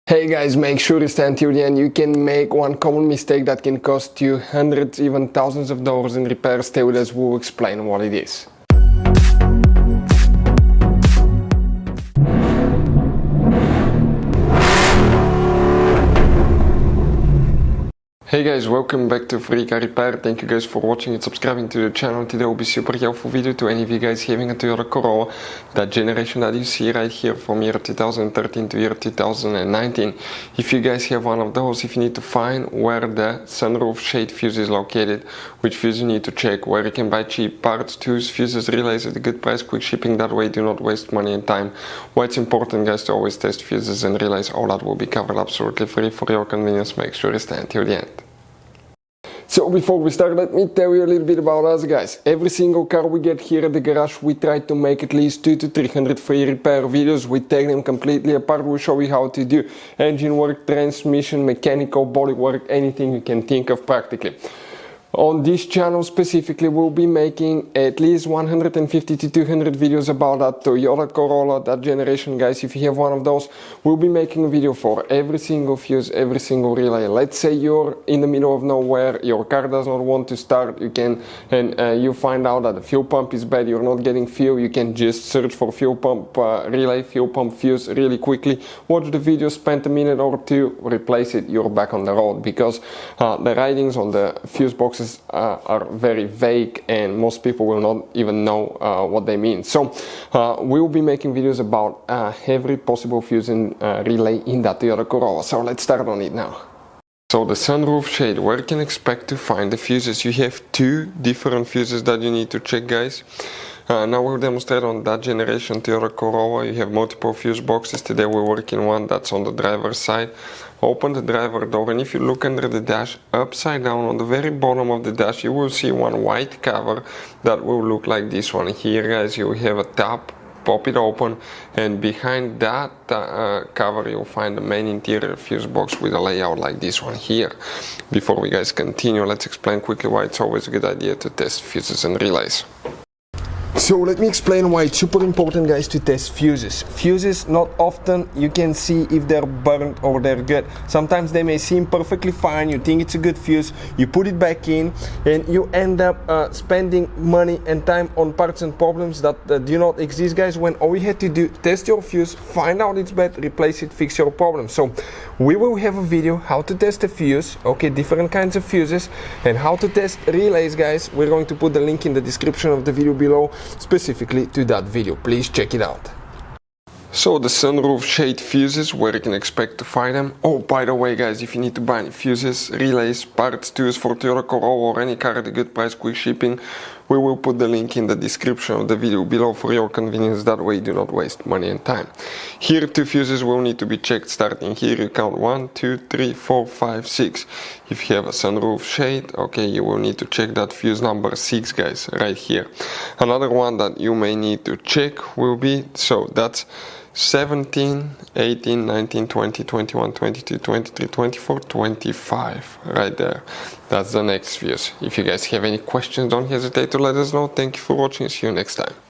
Hey guys, make sure to stay until the end. You can make one common mistake that can cost you hundreds, even thousands of dollars in repairs. Stay with us, we'll explain what it is. Hey guys, welcome back to Free Car Repair. Thank you guys for watching and subscribing to the channel. Today will be super helpful video to any of you guys having a Toyota Corolla, that generation that you see right here from year 2013 to year 2019. If you guys have one of those, if you need to find where the sunroof shade fuse is located, which fuse you need to check, where you can buy cheap parts, tools, fuses, relays at a good price, quick shipping, that way do not waste money and time. Why it's important guys to always test fuses and relays, all that will be covered absolutely free for your convenience. Make sure to stay until the end. So before we start, let me tell you a little bit about us guys. Every single car we get here at the garage, we try to make at least 200 to 300 free repair videos. We take them completely apart, we show you how to do engine work, transmission, mechanical, body work, anything you can think of practically. On this channel specifically, we'll be making at least 150 to 200 videos about that Toyota Corolla, that generation guys. If you have one of those, we'll be making a video for every single fuse, every single relay. Let's say you're in the middle of nowhere, your car does not want to start, you find out that the fuel pump is bad, you're not getting fuel, you can just search for fuel pump relay, fuel pump fuse really quickly, watch the video, spend a minute or two, replace it, you're back on the road, because the writings on the fuse boxes are very vague and most people will not even know what they mean. So we'll be making videos about every possible fuse and relay in that Toyota Corolla. So let's start on it now. So the sunroof shade, where you can expect to find the fuses. You have two different fuses that you need to check guys. Now we'll demonstrate on that generation Toyota Corolla. You have multiple fuse boxes. Today we're working one that's on the driver's side. Open the driver door, and if you look under the dash, upside down on the very bottom of the dash, you will see one white cover that will look like this one here guys. You have a tab, pop it open, and behind that cover you'll find the main interior fuse box with a layout like this one here. Before we guys continue, let's explain quickly why it's always a good idea to test fuses and relays. So let me explain why it's super important guys to test fuses. Fuses, not often you can see if they're burnt or they're good. Sometimes they may seem perfectly fine, you think it's a good fuse, you put it back in and you end up spending money and time on parts and problems that do not exist guys, when all you had to do, test your fuse, find out it's bad, replace it, fix your problem. So we will have a video how to test a fuse, okay, different kinds of fuses, and how to test relays guys. We're going to put the link in the description of the video below specifically to that video. Please check it out. So the sunroof shade fuses, where you can expect to find them. Oh, by the way guys, if you need to buy any fuses, relays, parts, tools for Toyota Corolla or any car at a good price, quick shipping, we will put the link in the description of the video below for your convenience. That way you do not waste money and time. Here two fuses will need to be checked. Starting here you count 1, 2, 3, 4, 5, 6. If you have a sunroof shade, okay, you will need to check that fuse number 6 guys, right here. Another one that you may need to check will be, so that's 17, 18, 19, 20, 21, 22, 23, 24, 25, right there. That's the next fuse. If you guys have any questions, don't hesitate to let us know. Thank you for watching. See you next time.